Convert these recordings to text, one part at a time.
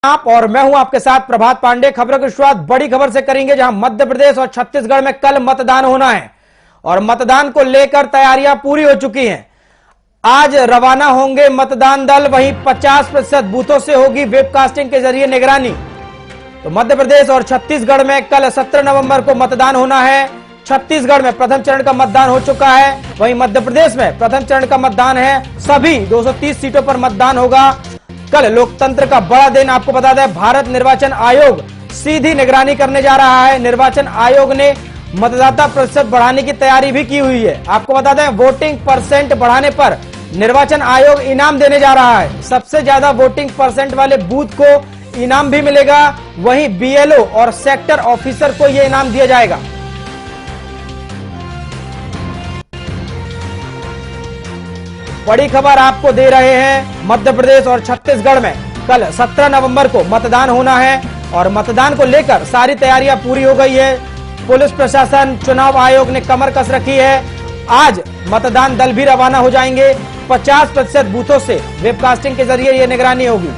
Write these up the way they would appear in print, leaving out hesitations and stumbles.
आप और मैं हूं आपके साथ प्रभात पांडे। खबरों की शुरुआत बड़ी खबर से करेंगे, जहां मध्य प्रदेश और छत्तीसगढ़ में कल मतदान होना है और मतदान को लेकर तैयारियां पूरी हो चुकी हैं। आज रवाना होंगे मतदान दल, वहीं 50% बूथों से होगी वेबकास्टिंग के जरिए निगरानी। तो मध्य प्रदेश और छत्तीसगढ़ में कल 17 नवंबर को मतदान होना है। छत्तीसगढ़ में प्रथम चरण का मतदान हो चुका है, वहीं मध्य प्रदेश में प्रथम चरण का मतदान है। सभी 230 सीटों पर मतदान होगा। कल लोकतंत्र का बड़ा दिन। आपको बता दें, भारत निर्वाचन आयोग सीधी निगरानी करने जा रहा है। निर्वाचन आयोग ने मतदाता प्रतिशत बढ़ाने की तैयारी भी की हुई है। आपको बता दें, वोटिंग परसेंट बढ़ाने पर निर्वाचन आयोग इनाम देने जा रहा है। सबसे ज्यादा वोटिंग परसेंट वाले बूथ को इनाम भी मिलेगा, वहीं बीएलओ और सेक्टर ऑफिसर को यह इनाम दिया जाएगा। बड़ी खबर आपको दे रहे हैं, मध्य प्रदेश और छत्तीसगढ़ में कल 17 नवंबर को मतदान होना है और मतदान को लेकर सारी तैयारियां पूरी हो गई है। पुलिस प्रशासन, चुनाव आयोग ने कमर कस रखी है। आज मतदान दल भी रवाना हो जाएंगे। 50% बूथों से वेबकास्टिंग के जरिए यह निगरानी होगी।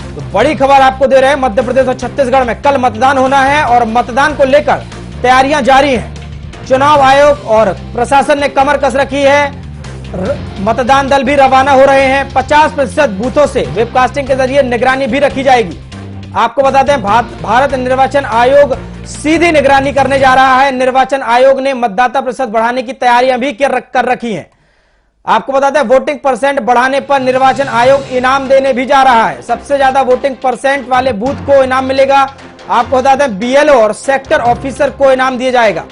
तो बड़ी खबर आपको दे रहे हैं, मध्य प्रदेश और छत्तीसगढ़ में कल मतदान होना है और मतदान को लेकर तैयारियां जारी हैं। चुनाव आयोग और प्रशासन ने कमर कस रखी है। मतदान दल भी रवाना हो रहे हैं। 50% बूथों से वेबकास्टिंग के जरिए निगरानी भी रखी जाएगी। आपको बता दें, भारत निर्वाचन आयोग सीधी निगरानी करने जा रहा है। निर्वाचन आयोग ने मतदाता प्रतिशत बढ़ाने की तैयारियां भी कर रखी हैं। आपको बता दें, वोटिंग परसेंट बढ़ाने पर निर्वाचन आयोग इनाम देने भी जा रहा है। सबसे ज्यादा वोटिंग परसेंट वाले बूथ को इनाम मिलेगा। आपको बता दें, बीएलओ और सेक्टर ऑफिसर को इनाम दिया जाएगा।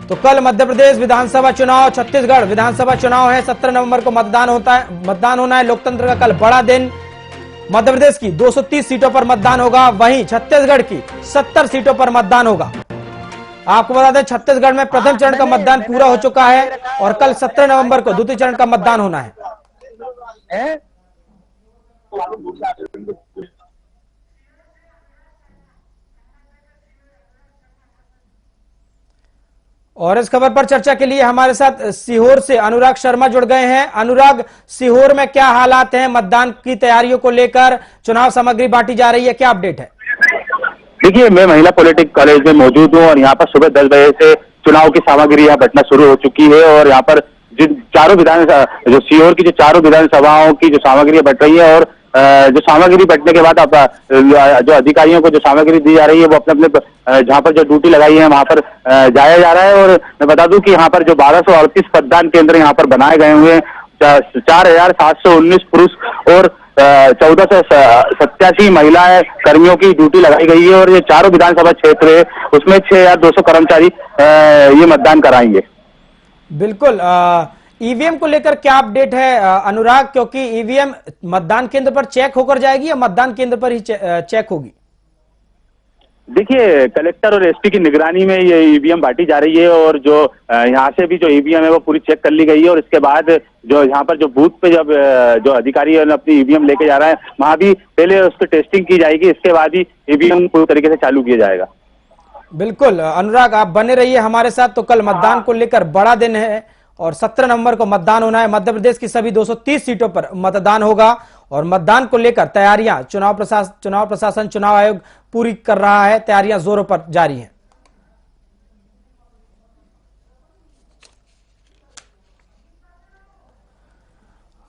तो कल मध्य प्रदेश विधानसभा चुनाव, छत्तीसगढ़ विधानसभा चुनाव है। 17 नवंबर को मतदान होना है। लोकतंत्र का कल बड़ा दिन। मध्य प्रदेश की 230 सीटों पर मतदान होगा, वहीं छत्तीसगढ़ की 70 सीटों पर मतदान होगा। आपको बता दें, छत्तीसगढ़ में प्रथम चरण का मतदान पूरा हो चुका है और कल 17 नवंबर को द्वितीय चरण का मतदान होना है। और इस खबर पर चर्चा के लिए हमारे साथ सीहोर से अनुराग शर्मा जुड़ गए हैं। अनुराग, सीहोर में क्या हालात हैं? मतदान की तैयारियों को लेकर चुनाव सामग्री बांटी जा रही है, क्या अपडेट है? देखिए, मैं महिला पॉलिटेक्निक कॉलेज में मौजूद हूँ और यहाँ पर सुबह 10 बजे से चुनाव की सामग्री यहाँ बंटना शुरू हो चुकी है और यहाँ पर जिन चारों जो सीहोर की जो चारों विधानसभाओं की जो सामग्री बंट रही है और जो सामग्री बंटने के बाद अब जो अधिकारियों को जो सामग्री दी जा रही है वो अपने अपने जहाँ पर जो ड्यूटी लगाई है वहाँ पर जाया जा रहा है। और मैं बता दूं कि यहाँ पर जो 1238 मतदान केंद्र यहाँ पर बनाए गए हुए हैं, 4719 पुरुष और 1487 महिलाएं कर्मियों की ड्यूटी लगाई गई है और ये चारों विधानसभा क्षेत्र है, उसमें 6200 कर्मचारी ये मतदान कराएंगे। बिल्कुल। ईवीएम को लेकर क्या अपडेट है अनुराग? क्योंकि ईवीएम मतदान केंद्र पर चेक होकर जाएगी या मतदान केंद्र पर ही चेक होगी? देखिए, कलेक्टर और एसपी की निगरानी में ये ईवीएम बांटी जा रही है और जो यहाँ से भी जो ईवीएम है वो पूरी चेक कर ली गई है और इसके बाद जो यहाँ पर जो बूथ पे जब जो अधिकारी अपनी ईवीएम लेके जा रहा है वहां भी पहले उसकी टेस्टिंग की जाएगी, इसके बाद ही ईवीएम पूरी तरीके से चालू किया जाएगा। बिल्कुल अनुराग, आप बने रहिए हमारे साथ। तो कल मतदान को लेकर बड़ा दिन है और 17 नवंबर को मतदान होना है। मध्य प्रदेश की सभी 230 सीटों पर मतदान होगा और मतदान को लेकर तैयारियां चुनाव प्रशासन, चुनाव आयोग पूरी कर रहा है। तैयारियां जोरों पर जारी हैं।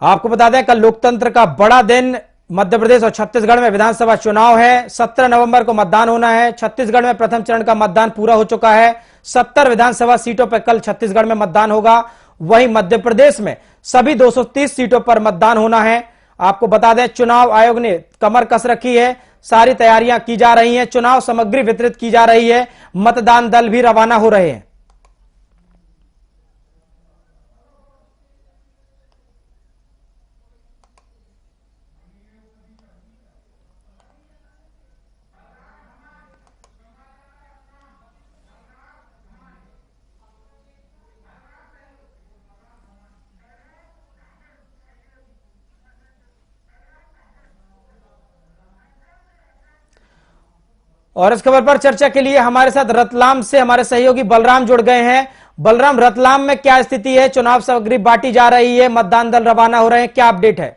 आपको बता दें, कल लोकतंत्र का बड़ा दिन। मध्य प्रदेश और छत्तीसगढ़ में विधानसभा चुनाव है। 17 नवंबर को मतदान होना है। छत्तीसगढ़ में प्रथम चरण का मतदान पूरा हो चुका है। 70 विधानसभा सीटों पर कल छत्तीसगढ़ में मतदान होगा, वहीं मध्य प्रदेश में सभी 230 सीटों पर मतदान होना है। आपको बता दें, चुनाव आयोग ने कमर कस रखी है। सारी तैयारियां की जा रही हैं। चुनाव सामग्री वितरित की जा रही है। मतदान दल भी रवाना हो रहे हैं। और इस खबर पर चर्चा के लिए हमारे साथ रतलाम से हमारे सहयोगी बलराम जुड़ गए हैं। बलराम, रतलाम में क्या स्थिति है? चुनाव सामग्री बांटी जा रही है, मतदान दल रवाना हो रहे हैं, क्या अपडेट है?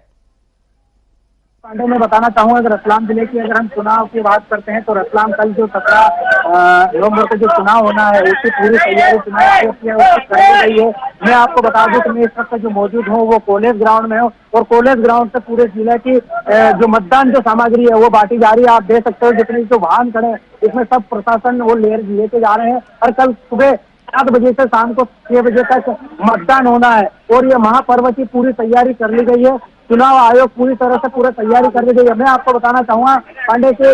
पांडे, मैं बताना चाहूंगा कि रतलाम जिले की अगर हम चुनाव की बात करते हैं तो रतलाम कल जो 17 नवंबर को जो चुनाव होना है उसकी पूरी तैयारी चुनाव आयोग की कर गई है। मैं आपको बता दूं कि मैं इस वक्त जो मौजूद हूँ वो कॉलेज ग्राउंड में हूँ और कॉलेज ग्राउंड से पूरे जिले की जो मतदान जो सामग्री है वो बांटी जा रही है। आप देख सकते हो जितने जो वाहन खड़े हैं इसमें सब प्रशासन वो लेके जा रहे हैं और कल सुबह 7 बजे से शाम को 6 बजे तक मतदान होना है और ये महापर्व की पूरी तैयारी कर ली गई है। चुनाव आयोग पूरी तरह से पूरी तैयारी कर ली गई है। मैं आपको बताना चाहूंगा पांडे के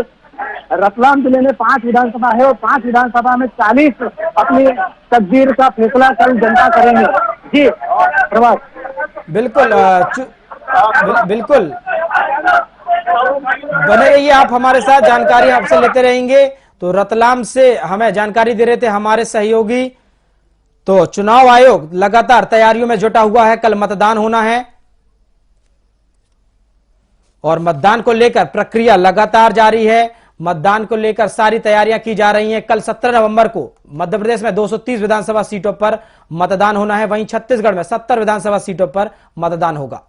रतलाम जिले में 5 विधानसभा है और 5 विधानसभा में 40 अपनी तकदीर का फैसला कल जनता करेंगे। जी प्रभात। बिल्कुल बिल्कुल बने रहिए आप हमारे साथ, जानकारी आपसे लेते रहेंगे। तो रतलाम से हमें जानकारी दे रहे थे हमारे सहयोगी। तो चुनाव आयोग लगातार तैयारियों में जुटा हुआ है, कल मतदान होना है और मतदान को लेकर प्रक्रिया लगातार जारी है। मतदान को लेकर सारी तैयारियां की जा रही हैं। कल 17 नवंबर को मध्य प्रदेश में 230 विधानसभा सीटों पर मतदान होना है, वहीं छत्तीसगढ़ में 70 विधानसभा सीटों पर मतदान होगा।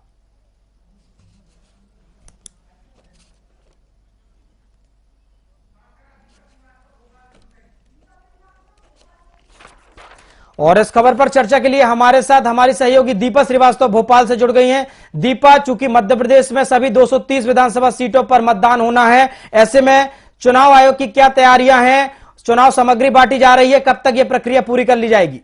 और इस खबर पर चर्चा के लिए हमारे साथ हमारी सहयोगी दीपा श्रीवास्तव भोपाल से जुड़ गई हैं। दीपा, चूंकि मध्य प्रदेश में सभी 230 विधानसभा सीटों पर मतदान होना है, ऐसे में चुनाव आयोग की क्या तैयारियां हैं? चुनाव सामग्री बांटी जा रही है, कब तक यह प्रक्रिया पूरी कर ली जाएगी?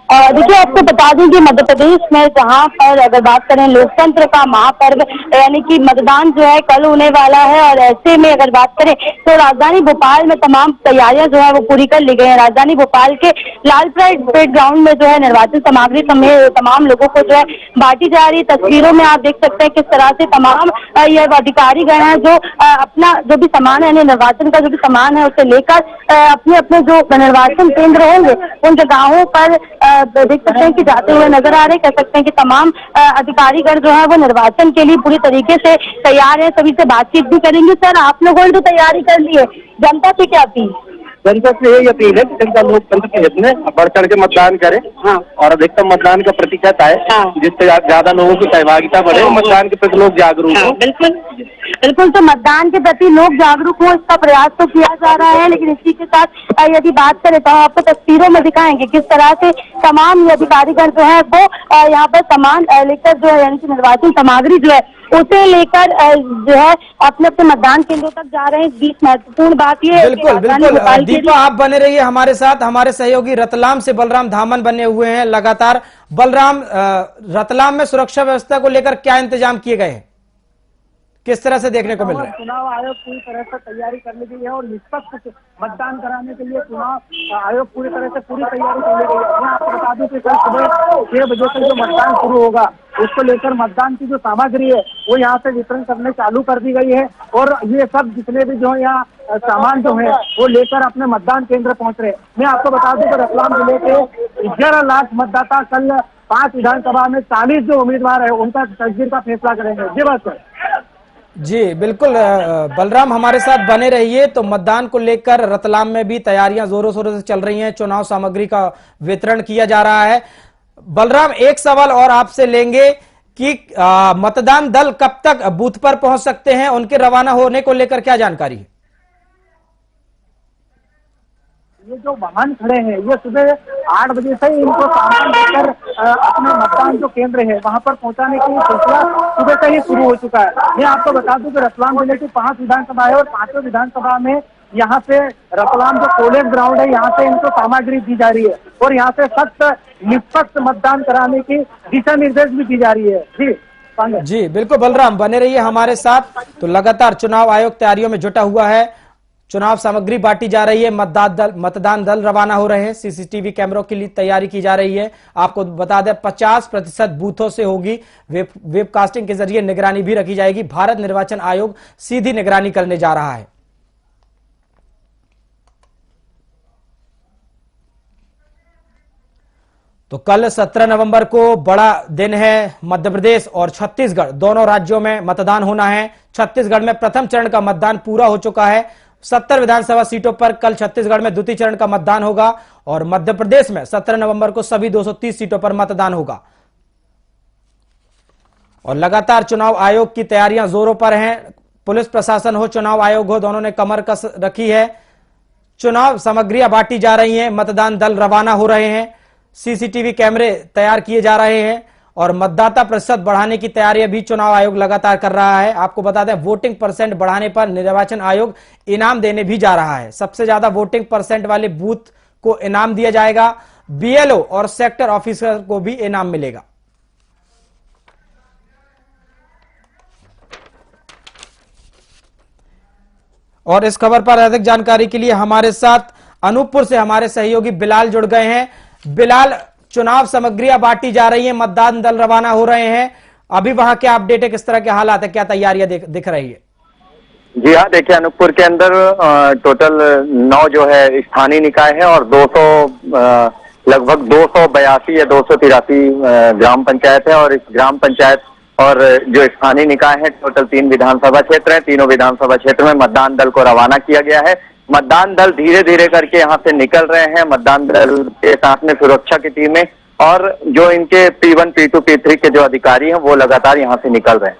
देखिए, आपको बता दें कि मध्य प्रदेश में जहां पर अगर बात करें लोकतंत्र का महापर्व यानी कि मतदान जो है कल होने वाला है और ऐसे में अगर बात करें तो राजधानी भोपाल में तमाम तैयारियां जो है वो पूरी कर ली गई है। राजधानी भोपाल के लाल परेड ग्राउंड में जो है निर्वाचन सामग्री तमाम लोगों को जो है बांटी जा रही है। तस्वीरों में आप देख सकते हैं किस तरह से तमाम ये अधिकारीगण है जो अपना जो भी सामान है यानी निर्वाचन का जो भी सामान है उसे लेकर अपने अपने जो निर्वाचन केंद्र होंगे उन जगहों पर देख सकते हैं कि जाते हुए नजर आ रहे। कह सकते हैं कि तमाम अधिकारीगण जो है वो निर्वाचन के लिए पूरी तरीके से तैयार है। सभी से बातचीत भी करेंगे। सर, आप लोगों ने तो तैयारी कर ली है, जनता से क्या अपील? जनता से यही अपील है कि जनता लोकतंत्र के हित में बढ़ चढ़ के मतदान करे। हाँ। और अधिकतम मतदान का प्रतिशत आए। हाँ। जिससे ज्यादा लोगों की सहभागिता बढ़े। हाँ। मतदान के प्रति लोग जागरूक हो। बिल्कुल बिल्कुल। तो मतदान के प्रति लोग जागरूक हो इसका प्रयास तो किया जा रहा है, लेकिन इसी के साथ यदि बात करें तो आपको तस्वीरों में दिखाएंगे किस तरह से तमाम अधिकारीगण जो है वो यहाँ पर सामान लेकर जो है यानी कि निर्वाचन सामग्री जो है उसे लेकर जो है अपने अपने मतदान केंद्रों तक जा रहे हैं। इस बीच महत्वपूर्ण बात ये बिल्कुल बिल्कुल दीपा, आप बने रहिए हमारे साथ। हमारे सहयोगी रतलाम से बलराम धामन बने हुए हैं लगातार। बलराम, रतलाम में सुरक्षा व्यवस्था को लेकर क्या इंतजाम किए गए हैं, किस तरह से देखने को मिल रहा है? चुनाव आयोग पूरी तरह से तैयारी कर ली गई है और निष्पक्ष मतदान कराने के लिए चुनाव आयोग पूरी तरह से पूरी तैयारी कर ली गई है। मैं आपको बता दूं कि कल सुबह 6 बजे से जो मतदान शुरू होगा उसको लेकर मतदान की जो सामग्री है वो यहाँ से वितरण करने चालू कर दी गई है और ये सब जितने भी जो यहाँ सामान जो है वो लेकर अपने मतदान केंद्र पहुंच रहे हैं। मैं आपको बता दूं कि रतलाम जिले के 11 लाख मतदाता कल 5 विधानसभा में 40 जो उम्मीदवार है उनका तकदीर का फैसला करेंगे। जी बस। जी बिल्कुल बलराम, हमारे साथ बने रहिए। तो मतदान को लेकर रतलाम में भी तैयारियां जोरों शोरों से चल रही हैं, चुनाव सामग्री का वितरण किया जा रहा है। बलराम, एक सवाल और आपसे लेंगे कि मतदान दल कब तक बूथ पर पहुंच सकते हैं, उनके रवाना होने को लेकर क्या जानकारी है? ये जो वाहन खड़े हैं ये सुबह 8 बजे से इनको सामान लेकर अपने मतदान जो केंद्र है वहां पर पहुंचाने के लिए सिलसिला सुबह से ही शुरू हो चुका है। मैं आपको बता दूं कि रतलाम जिले की 5 विधानसभा है और 5 विधानसभा में यहाँ से रतलाम जो कॉलेज ग्राउंड है यहाँ से इनको सामग्री दी जा रही है और यहाँ से सख्त निष्पक्ष मतदान कराने की दिशा निर्देश भी दी जा रही है। जी बिल्कुल बलराम, बने रहिए हमारे साथ। तो लगातार चुनाव आयोग तैयारियों में जुटा हुआ है, चुनाव सामग्री बांटी जा रही है, मतदान दल रवाना हो रहे हैं, सीसीटीवी कैमरों के लिए तैयारी की जा रही है। आपको बता दें 50% बूथों से होगी वेबकास्टिंग के जरिए निगरानी भी रखी जाएगी। भारत निर्वाचन आयोग सीधी निगरानी करने जा रहा है। तो कल 17 नवंबर को बड़ा दिन है। मध्य प्रदेश और छत्तीसगढ़ दोनों राज्यों में मतदान होना है। छत्तीसगढ़ में प्रथम चरण का मतदान पूरा हो चुका है। 70 विधानसभा सीटों पर कल छत्तीसगढ़ में द्वितीय चरण का मतदान होगा और मध्य प्रदेश में 17 नवंबर को सभी 230 सीटों पर मतदान होगा। और लगातार चुनाव आयोग की तैयारियां जोरों पर हैं। पुलिस प्रशासन हो, चुनाव आयोग हो, दोनों ने कमर कस रखी है। चुनाव सामग्रियां बांटी जा रही हैं, मतदान दल रवाना हो रहे हैं, सीसीटीवी कैमरे तैयार किए जा रहे हैं और मतदाता प्रतिशत बढ़ाने की तैयारियां भी चुनाव आयोग लगातार कर रहा है। आपको बता दें, वोटिंग परसेंट बढ़ाने पर निर्वाचन आयोग इनाम देने भी जा रहा है। सबसे ज्यादा वोटिंग परसेंट वाले बूथ को इनाम दिया जाएगा। बीएलओ और सेक्टर ऑफिसर को भी इनाम मिलेगा। और इस खबर पर अधिक जानकारी के लिए हमारे साथ अनूपपुर से हमारे सहयोगी बिलाल जुड़ गए हैं। बिलाल, चुनाव सामग्रियां बांटी जा रही हैं, मतदान दल रवाना हो रहे हैं, अभी वहां क्या अपडेट है, किस तरह के हालात है, क्या तैयारियां दिख रही है? जी हाँ, देखिए अनूपपुर के अंदर टोटल 9 जो है स्थानीय निकाय है और 200 लगभग 282 या 283 ग्राम पंचायत है। और इस ग्राम पंचायत और जो स्थानीय निकाय है टोटल 3 विधानसभा क्षेत्र है। तीनों विधानसभा क्षेत्र में मतदान दल को रवाना किया गया है। मतदान दल धीरे धीरे करके यहाँ से निकल रहे हैं। मतदान दल के साथ में सुरक्षा की टीमें और जो इनके P1, P2, P3 के जो अधिकारी हैं वो लगातार यहाँ से निकल रहे हैं।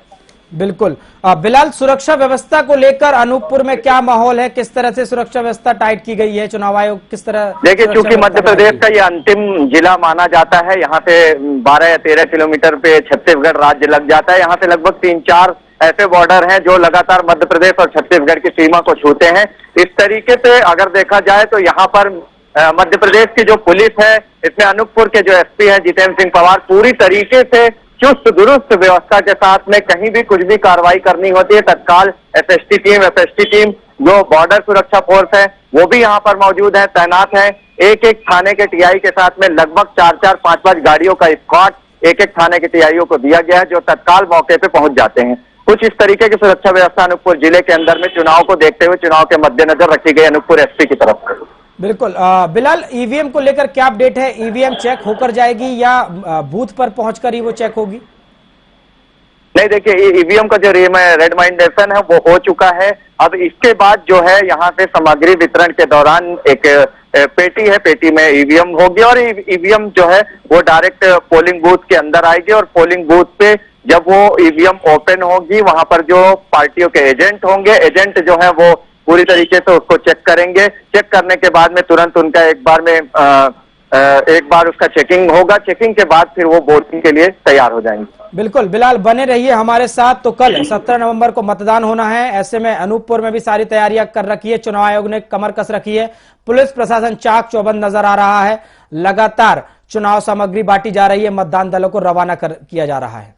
बिल्कुल। बिलाल, सुरक्षा व्यवस्था को लेकर अनूपपुर में क्या माहौल है, किस तरह से सुरक्षा व्यवस्था टाइट की गई है? चुनाव आयोग किस तरह? देखिए, चूंकि मध्य प्रदेश का ये अंतिम जिला माना जाता है, यहाँ से 12 या 13 किलोमीटर पे छत्तीसगढ़ राज्य लग जाता है। यहाँ से लगभग 3-4 ऐसे बॉर्डर हैं जो लगातार मध्य प्रदेश और छत्तीसगढ़ की सीमा को छूते हैं। इस तरीके से अगर देखा जाए तो यहाँ पर मध्य प्रदेश की जो पुलिस है, इसमें अनूपपुर के जो एसपी हैं जितेंद्र सिंह पवार, पूरी तरीके से चुस्त दुरुस्त व्यवस्था के साथ में कहीं भी कुछ भी कार्रवाई करनी होती है तत्काल एसएसटी टीम, एफएसटी टीम, जो बॉर्डर सुरक्षा फोर्स है वो भी यहाँ पर मौजूद है, तैनात है। एक एक थाने के टीआई के साथ में लगभग 4-4, 5-5 गाड़ियों का स्क्वाड एक एक थाने के टीआईओ को दिया गया है जो तत्काल मौके पे पहुंच जाते हैं। कुछ इस तरीके की सुरक्षा व्यवस्था अनूपपुर जिले के अंदर में चुनाव को देखते हुए, चुनाव के मद्देनजर रखी गई अनूपपुर एसपी की तरफ से। बिल्कुल। बिलाल, ईवीएम को लेकर क्या अपडेट है? ईवीएम चेक होकर जाएगी या बूथ पर पहुंचकर ही वो चेक होगी? नहीं, देखिए ईवीएम का जो रेडमाइंडेशन है वो हो चुका है। अब इसके बाद जो है यहाँ से सामग्री वितरण के दौरान एक पेटी है, पेटी में ईवीएम होगी और ईवीएम जो है वो डायरेक्ट पोलिंग बूथ के अंदर आएगी और पोलिंग बूथ पे जब वो ईवीएम ओपन होगी वहां पर जो पार्टियों के एजेंट होंगे, एजेंट जो है वो पूरी तरीके से उसको चेक करेंगे। चेक करने के बाद में तुरंत उनका एक बार उसका चेकिंग होगा। चेकिंग के बाद फिर वो वोटिंग के लिए तैयार हो जाएंगे। बिल्कुल बिलाल, बने रहिए हमारे साथ। तो कल 17 नवंबर को मतदान होना है, ऐसे में अनूपपुर में भी सारी तैयारियां कर रखी है, चुनाव आयोग ने कमर कस रखी है, पुलिस प्रशासन चाक चौबंद नजर आ रहा है, लगातार चुनाव सामग्री बांटी जा रही है, मतदान दलों को रवाना किया जा रहा है।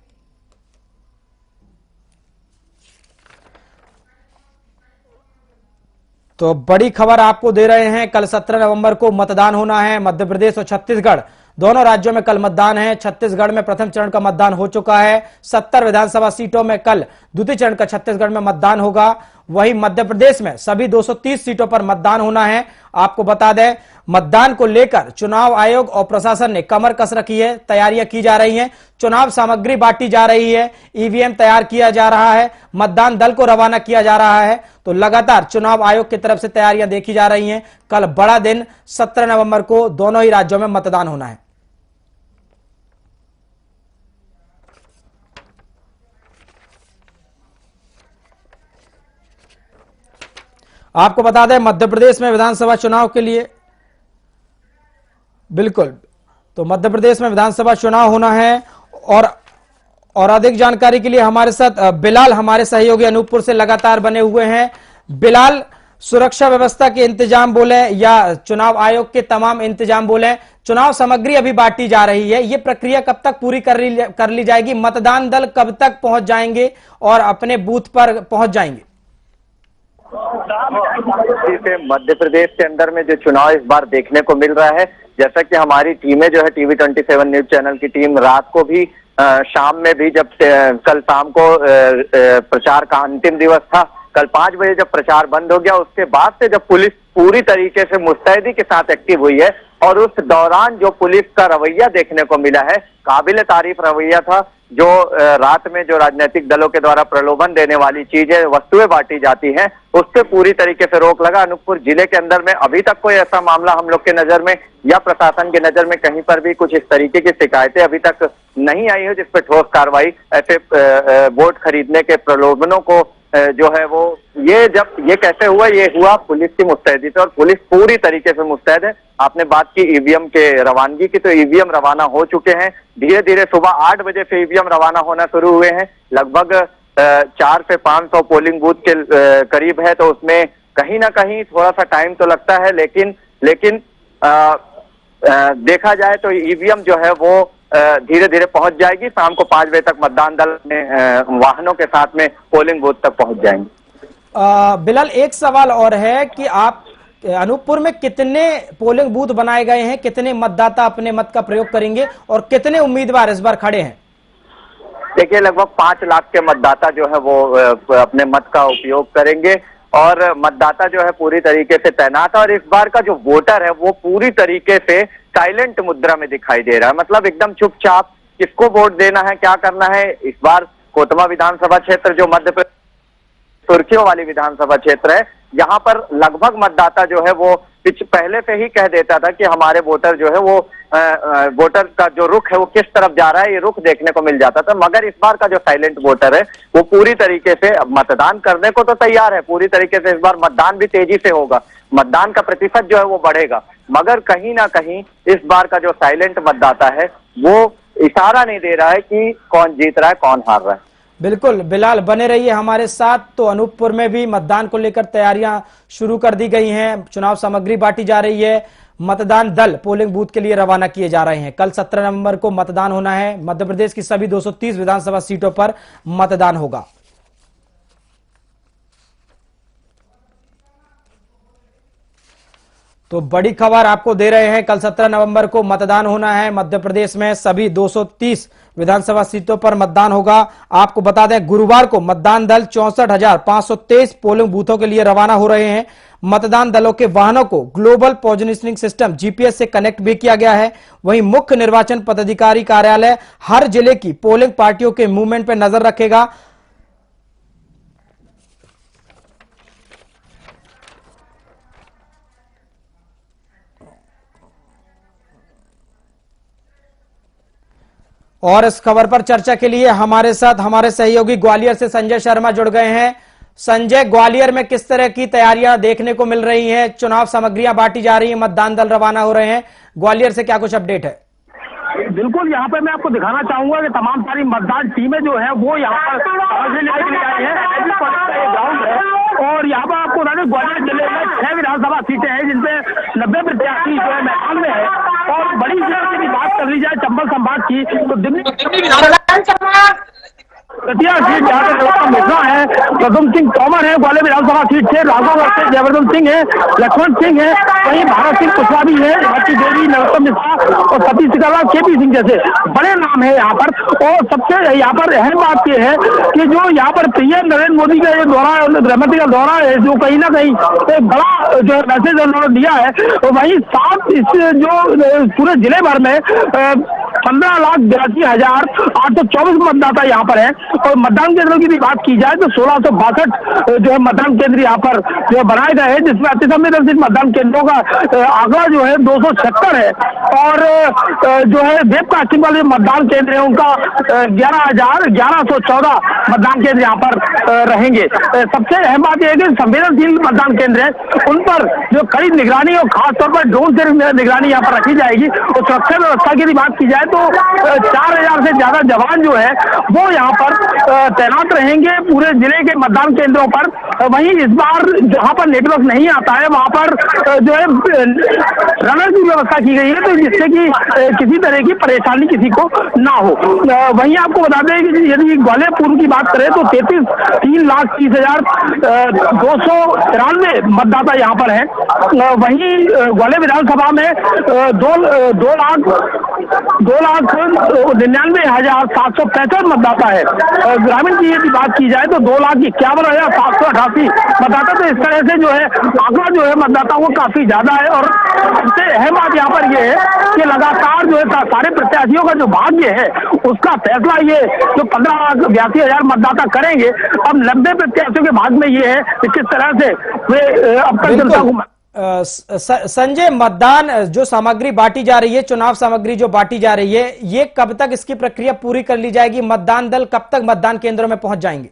तो बड़ी खबर आपको दे रहे हैं, कल 17 नवंबर को मतदान होना है। मध्य प्रदेश और छत्तीसगढ़ दोनों राज्यों में कल मतदान है। छत्तीसगढ़ में प्रथम चरण का मतदान हो चुका है। 70 विधानसभा सीटों में कल द्वितीय चरण का छत्तीसगढ़ में मतदान होगा। वहीं मध्य प्रदेश में सभी 230 सीटों पर मतदान होना है। आपको बता दें, मतदान को लेकर चुनाव आयोग और प्रशासन ने कमर कस रखी है, तैयारियां की जा रही हैं, चुनाव सामग्री बांटी जा रही है, ईवीएम तैयार किया जा रहा है, मतदान दल को रवाना किया जा रहा है। तो लगातार चुनाव आयोग की तरफ से तैयारियां देखी जा रही हैं। कल बड़ा दिन 17 नवंबर को दोनों ही राज्यों में मतदान होना है। आपको बता दें, मध्य प्रदेश में विधानसभा चुनाव के लिए बिल्कुल, तो मध्य प्रदेश में विधानसभा चुनाव होना है। और अधिक जानकारी के लिए हमारे साथ बिलाल, हमारे सहयोगी अनूपपुर से लगातार बने हुए हैं। बिलाल, सुरक्षा व्यवस्था के इंतजाम बोले या चुनाव आयोग के तमाम इंतजाम बोले, चुनाव सामग्री अभी बांटी जा रही है, ये प्रक्रिया कब तक पूरी कर ली जाएगी? मतदान दल कब तक पहुंच जाएंगे और अपने बूथ पर पहुंच जाएंगे? मध्य प्रदेश के अंदर में जो चुनाव इस बार देखने को मिल रहा है, जैसा कि हमारी टीमें जो है TV27 न्यूज चैनल की टीम रात को भी शाम में भी जब कल शाम को प्रचार का अंतिम दिवस था, कल 5 बजे जब प्रचार बंद हो गया, उसके बाद से जब पुलिस पूरी तरीके से मुस्तैदी के साथ एक्टिव हुई है और उस दौरान जो पुलिस का रवैया देखने को मिला है, काबिल तारीफ रवैया था। जो रात में जो राजनीतिक दलों के द्वारा प्रलोभन देने वाली चीजें वस्तुएं बांटी जाती हैं, उस पे पूरी तरीके से रोक लगा। अनूपपुर जिले के अंदर में अभी तक कोई ऐसा मामला हम लोग के नजर में या प्रशासन की नजर में कहीं पर भी कुछ इस तरीके की शिकायतें अभी तक नहीं आई है जिसपे ठोस कार्रवाई ऐसे वोट खरीदने के प्रलोभनों को जो है वो ये कैसे हुआ, ये हुआ पुलिस की मुस्तैदी से, और पुलिस पूरी तरीके से मुस्तैद है। आपने बात की ईवीएम के रवानगी की, तो ईवीएम रवाना हो चुके हैं। धीरे धीरे सुबह 8 बजे से ईवीएम रवाना होना शुरू हुए हैं। लगभग 400 से 500 पोलिंग बूथ के करीब है, तो उसमें कहीं ना कहीं थोड़ा सा टाइम तो लगता है, लेकिन देखा जाए तो ईवीएम जो है वो धीरे धीरे पहुंच जाएगी। शाम को 5 बजे तक मतदान दल में वाहनों के साथ में पोलिंग बूथ तक पहुंच जाएंगे। बिलाल, एक सवाल और है कि आप अनूपपुर में कितने पोलिंग बूथ बनाए गए हैं, कितने मतदाता अपने मत का प्रयोग करेंगे और कितने उम्मीदवार इस बार खड़े हैं? देखिए, लगभग 5 लाख के मतदाता जो है वो अपने मत का उपयोग करेंगे, और मतदाता जो है पूरी तरीके से तैनात है। और इस बार का जो वोटर है वो पूरी तरीके से साइलेंट मुद्रा में दिखाई दे रहा है, मतलब एकदम चुपचाप किसको वोट देना है, क्या करना है। इस बार कोतमा विधानसभा क्षेत्र जो मध्य प्रदेश सुर्खियों वाली विधानसभा क्षेत्र है, यहाँ पर लगभग मतदाता जो है वो पहले से ही कह देता था कि हमारे वोटर जो है वो वोटर का जो रुख है वो किस तरफ जा रहा है, ये रुख देखने को मिल जाता था। मगर इस बार का जो साइलेंट वोटर है वो पूरी तरीके से मतदान करने को तो तैयार है, पूरी तरीके से इस बार मतदान भी तेजी से होगा, मतदान का प्रतिशत जो है वो बढ़ेगा। मगर कहीं ना कहीं इस बार का जो साइलेंट मतदाता है वो इशारा नहीं दे रहा है कि कौन जीत रहा है, कौन हार रहा है। बिल्कुल बिलाल, बने रहिए हमारे साथ। तो अनूपपुर में भी मतदान को लेकर तैयारियां शुरू कर दी गई हैं, चुनाव सामग्री बांटी जा रही है, मतदान दल पोलिंग बूथ के लिए रवाना किए जा रहे हैं। कल 17 नवंबर को मतदान होना है। मध्य प्रदेश की सभी 230 विधानसभा सीटों पर मतदान होगा। तो बड़ी खबर आपको दे रहे हैं, कल 17 नवंबर को मतदान होना है। मध्य प्रदेश में सभी 230 विधानसभा सीटों पर मतदान होगा। आपको बता दें, गुरुवार को मतदान दल 64,523 पोलिंग बूथों के लिए रवाना हो रहे हैं। मतदान दलों के वाहनों को ग्लोबल पोजिशनिंग सिस्टम जीपीएस से कनेक्ट भी किया गया है। वहीं मुख्य निर्वाचन पदाधिकारी कार्यालय हर जिले की पोलिंग पार्टियों के मूवमेंट पर नजर रखेगा। और इस खबर पर चर्चा के लिए हमारे साथ हमारे सहयोगी ग्वालियर से संजय शर्मा जुड़ गए हैं। संजय, ग्वालियर में किस तरह की तैयारियां देखने को मिल रही हैं? चुनाव सामग्रियां बांटी जा रही हैं, मतदान दल रवाना हो रहे हैं, ग्वालियर से क्या कुछ अपडेट है? बिल्कुल, यहाँ पे मैं आपको दिखाना चाहूंगा कि तमाम सारी मतदान टीमें जो है वो यहाँ पर आई है, ग्राउंड है। और यहाँ पर आपको बता दें, ग्वालियर जिले में 6 विधानसभा सीटें हैं जिनपे 90 प्रत्याशी जो है मैदान में है। और बड़ी जिले की बात कर ली जाए चंबल संभाग की, तो दिल्ली कटिया सीट जहाँ पे नरोत्तम मिश्रा है, प्रदुम सिंह तोमर है, ग्वालियर विधानसभा सीट से राघव से जयवर्धन सिंह है, लक्ष्मण सिंह है, वहीं भारत सिंह कुशवाहा भी है, भट्टी देवी, नरोत्तम मिश्रा और सतीश सिकाला, केपी सिंह जैसे बड़े नाम है यहाँ पर। और सबसे यहाँ पर अहम बात यह है कि जो यहाँ पर पीएम नरेंद्र मोदी का ये दौरा, गृहमंत्री का दौरा है, जो कहीं ना कहीं एक बड़ा जो मैसेज उन्होंने दिया है, और वहीं साथ इस जो पूरे जिले भर में 15,82,824 मतदाता यहाँ पर है। और मतदान केंद्रों की भी बात की जाए तो 1662 जो है मतदान केंद्र यहाँ पर जो बनाए गए हैं, जिसमें अति संवेदनशील मतदान केंद्रों का आंकड़ा जो है 276 है। और जो है वेब कास्टिंग वाले मतदान केंद्र है उनका 11,1114 मतदान केंद्र यहाँ पर रहेंगे। सबसे अहम बात यह है कि संवेदनशील मतदान केंद्र है उन पर जो कड़ी निगरानी और खासतौर पर ड्रोन से निगरानी यहाँ पर रखी जाएगी। और सुरक्षा व्यवस्था की भी बात की जाए तो 4,000 से ज्यादा जवान जो है वो यहाँ पर तैनात रहेंगे पूरे जिले के मतदान केंद्रों पर। वहीं इस बार जहां पर नेटवर्क नहीं आता है वहां पर जो है रनर की व्यवस्था की गई है, तो जिससे कि किसी तरह की परेशानी किसी को ना हो। वहीं आपको बता दें कि यदि ग्वालियर पूर्व की बात करें तो 3,30,293 मतदाता यहाँ पर है। वहीं ग्वालियर विधानसभा में 2 2,99,765 मतदाता है। ग्रामीण की यदि बात की जाए तो 2,51,788 मतदाता। तो इस तरह से जो है आंकड़ा जो है मतदाताओं को काफी ज्यादा है। और सबसे अहम बात यहाँ पर ये है कि लगातार जो है सारे प्रत्याशियों का जो भाग्य है उसका फैसला ये जो 15,82,000 मतदाता करेंगे। अब 90 प्रत्याशियों के भाग में ये है कि किस तरह से वे अब तक जनता को संजय, मतदान जो सामग्री बांटी जा रही है, चुनाव सामग्री जो बांटी जा रही है, ये कब तक इसकी प्रक्रिया पूरी कर ली जाएगी? मतदान दल कब तक मतदान केंद्रों में पहुंच जाएंगे?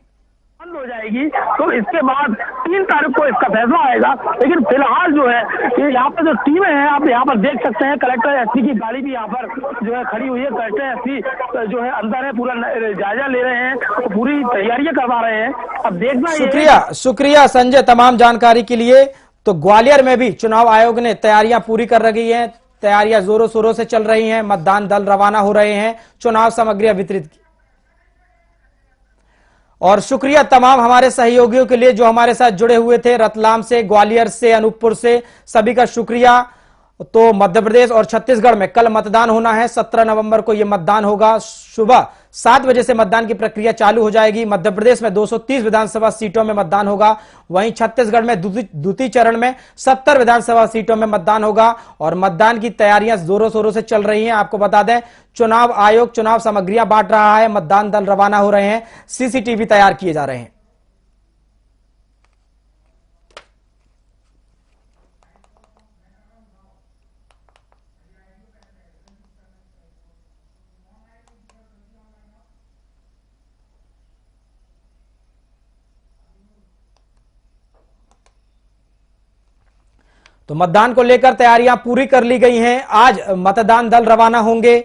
बंद हो जाएगी तो इसके बाद 3 तारीख को इसका फैसला आएगा। लेकिन फिलहाल जो है ये यहाँ पर जो टीमें हैं आप यहाँ पर देख सकते हैं। कलेक्टर एसपी की गाड़ी भी यहाँ पर जो है खड़ी हुई है। कलेक्टर एसपी जो है अंदर है, पूरा जायजा ले रहे हैं, तो पूरी तैयारियां करवा रहे हैं। अब देखना शुक्रिया संजय तमाम जानकारी के लिए। तो ग्वालियर में भी चुनाव आयोग ने तैयारियां पूरी कर रही हैं, तैयारियां जोरों शोरों से चल रही हैं, मतदान दल रवाना हो रहे हैं, चुनाव सामग्रियां वितरित की। और शुक्रिया तमाम हमारे सहयोगियों के लिए जो हमारे साथ जुड़े हुए थे, रतलाम से, ग्वालियर से, अनूपपुर से, सभी का शुक्रिया। तो मध्य प्रदेश और छत्तीसगढ़ में कल मतदान होना है। 17 नवंबर को यह मतदान होगा। सुबह 7 बजे से मतदान की प्रक्रिया चालू हो जाएगी। मध्य प्रदेश में 230 विधानसभा सीटों में मतदान होगा। वहीं छत्तीसगढ़ में द्वितीय चरण में 70 विधानसभा सीटों में मतदान होगा। और मतदान की तैयारियां जोरों शोरों से चल रही हैं। आपको बता दें, चुनाव आयोग चुनाव सामग्रियां बांट रहा है, मतदान दल रवाना हो रहे हैं, सीसीटीवी तैयार किए जा रहे हैं। तो मतदान को लेकर तैयारियां पूरी कर ली गई हैं। आज मतदान दल रवाना होंगे।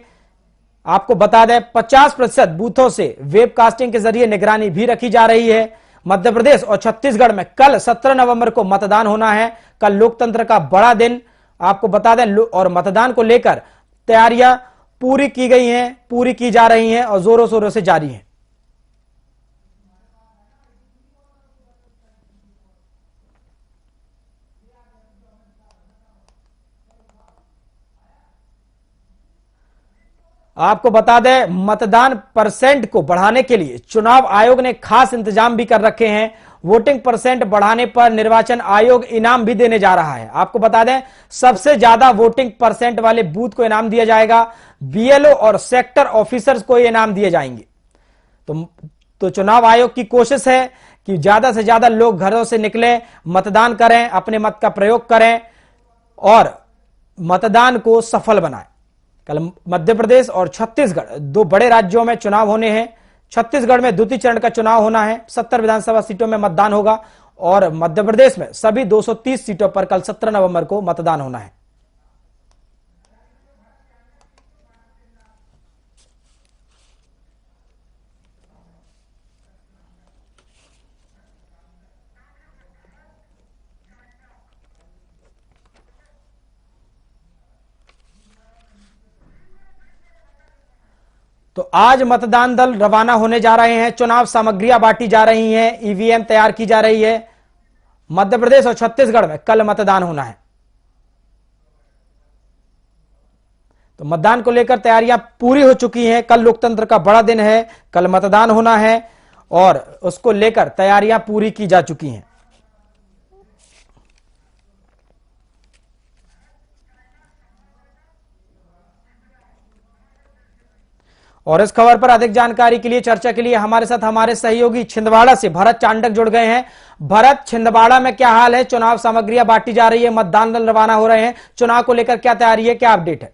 आपको बता दें 50% बूथों से वेबकास्टिंग के जरिए निगरानी भी रखी जा रही है। मध्य प्रदेश और छत्तीसगढ़ में कल 17 नवंबर को मतदान होना है। कल लोकतंत्र का बड़ा दिन, आपको बता दें। और मतदान को लेकर तैयारियां पूरी की गई हैं, पूरी की जा रही हैं और जोरों शोरों से जारी हैं। आपको बता दें, मतदान परसेंट को बढ़ाने के लिए चुनाव आयोग ने खास इंतजाम भी कर रखे हैं। वोटिंग परसेंट बढ़ाने पर निर्वाचन आयोग इनाम भी देने जा रहा है। आपको बता दें, सबसे ज्यादा वोटिंग परसेंट वाले बूथ को इनाम दिया जाएगा। बीएलओ और सेक्टर ऑफिसर्स को इनाम दिए जाएंगे। तो चुनाव आयोग की कोशिश है कि ज्यादा से ज्यादा लोग घरों से निकलें, मतदान करें, अपने मत का प्रयोग करें और मतदान को सफल बनाएं। कल मध्य प्रदेश और छत्तीसगढ़ 2 बड़े राज्यों में चुनाव होने हैं। छत्तीसगढ़ में द्वितीय चरण का चुनाव होना है। 70 विधानसभा सीटों में मतदान होगा। और मध्य प्रदेश में सभी 230 सीटों पर कल 17 नवंबर को मतदान होना है। तो आज मतदान दल रवाना होने जा रहे हैं। चुनाव सामग्रियां बांटी जा रही हैं, ईवीएम तैयार की जा रही है। मध्य प्रदेश और छत्तीसगढ़ में कल मतदान होना है। तो मतदान को लेकर तैयारियां पूरी हो चुकी हैं। कल लोकतंत्र का बड़ा दिन है, कल मतदान होना है और उसको लेकर तैयारियां पूरी की जा चुकी हैं। और इस खबर पर अधिक जानकारी के लिए, चर्चा के लिए हमारे साथ हमारे सहयोगी छिंदवाड़ा से भरत चांडक जुड़ गए हैं। भरत, छिंदवाड़ा में क्या हाल है? चुनाव सामग्रियां बांटी जा रही है, मतदान दल रवाना हो रहे हैं, चुनाव को लेकर क्या तैयारी है, क्या अपडेट है?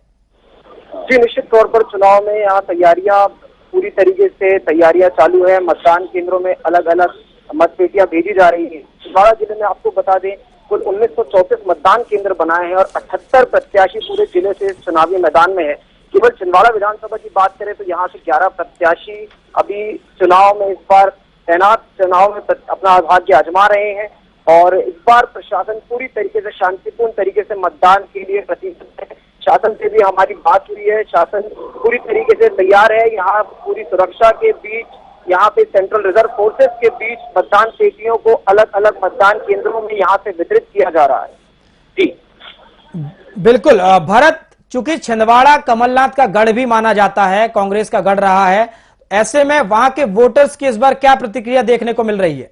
जी, निश्चित तौर पर चुनाव में यहाँ तैयारियां पूरी तरीके से तैयारियां चालू है। मतदान केंद्रों में अलग अलग मतपेटियां भेजी जा रही है। छिंदवाड़ा जिले में आपको बता दें कुल 1934 मतदान केंद्र बनाए हैं और 78 प्रत्याशी पूरे जिले से चुनावी मैदान में है। केवल छिंदवाड़ा विधानसभा की बात करें तो यहाँ से 11 प्रत्याशी अभी चुनाव में इस बार तैनात चुनाव में अपना भाग्य आजमा रहे हैं। और इस बार प्रशासन पूरी तरीके से शांतिपूर्ण तरीके से मतदान के लिए प्रतिबद्ध है। शासन से भी हमारी बात हुई है, शासन पूरी तरीके से तैयार है। यहाँ पूरी सुरक्षा के बीच, यहाँ पे सेंट्रल रिजर्व फोर्सेस के बीच मतदान पेटियों को अलग अलग मतदान केंद्रों में यहाँ से वितरित किया जा रहा है। जी बिल्कुल। भरत, चूंकि छिंदवाड़ा कमलनाथ का गढ़ भी माना जाता है, कांग्रेस का गढ़ रहा है, ऐसे में वहां के वोटर्स की इस बार क्या प्रतिक्रिया देखने को मिल रही है?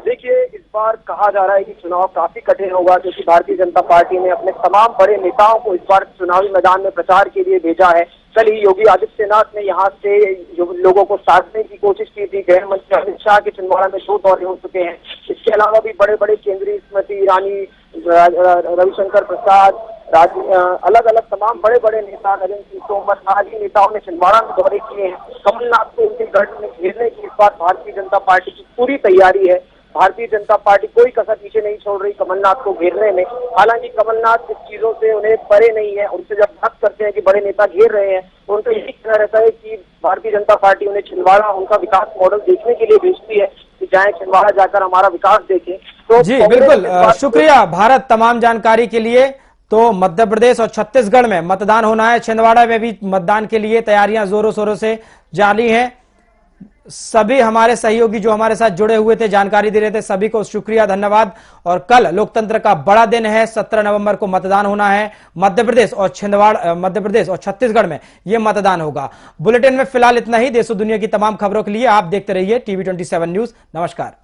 देखिए, इस बार कहा जा रहा है कि चुनाव काफी कठिन होगा, क्योंकि भारतीय जनता पार्टी ने अपने तमाम बड़े नेताओं को इस बार चुनावी मैदान में प्रचार के लिए भेजा है। कल ही योगी आदित्यनाथ ने यहाँ से लोगों को साधने की कोशिश की थी। गृह मंत्री अमित शाह के छिंदवाड़ा में 2 दौरे हो चुके हैं। इसके अलावा भी बड़े बड़े केंद्रीय स्मृति ईरानी, रविशंकर प्रसाद, अलग अलग तमाम बड़े बड़े नेता, नरेंद्र सिंह तोमर आदि नेताओं ने छिंदवाड़ा में दौरे किए हैं। कमलनाथ को उनके गढ़ में घेरने की इस बार भारतीय जनता पार्टी की पूरी तैयारी है। भारतीय जनता पार्टी कोई कसर पीछे नहीं छोड़ रही कमलनाथ को घेरने में। हालांकि कमलनाथ इस चीजों से उन्हें परे नहीं है। उनसे जब बात करते हैं कि बड़े नेता घेर रहे हैं, तो उनका यही कहना रहता है कि भारतीय जनता पार्टी उन्हें छिंदवाड़ा उनका विकास मॉडल देखने के लिए भेजती है कि जाए छिंदवाड़ा जाकर हमारा विकास देखें। तो जी बिल्कुल, शुक्रिया भारत तमाम जानकारी के लिए। तो मध्य प्रदेश और छत्तीसगढ़ में मतदान होना है, छिंदवाड़ा में भी मतदान के लिए तैयारियां जोरों शोरों से जारी हैं। सभी हमारे सहयोगी जो हमारे साथ जुड़े हुए थे, जानकारी दे रहे थे, सभी को शुक्रिया, धन्यवाद। और कल लोकतंत्र का बड़ा दिन है, 17 नवंबर को मतदान होना है। मध्य प्रदेश और छत्तीसगढ़ में यह मतदान होगा। बुलेटिन में फिलहाल इतना ही। देश और दुनिया की तमाम खबरों के लिए आप देखते रहिए TV 27 न्यूज। नमस्कार।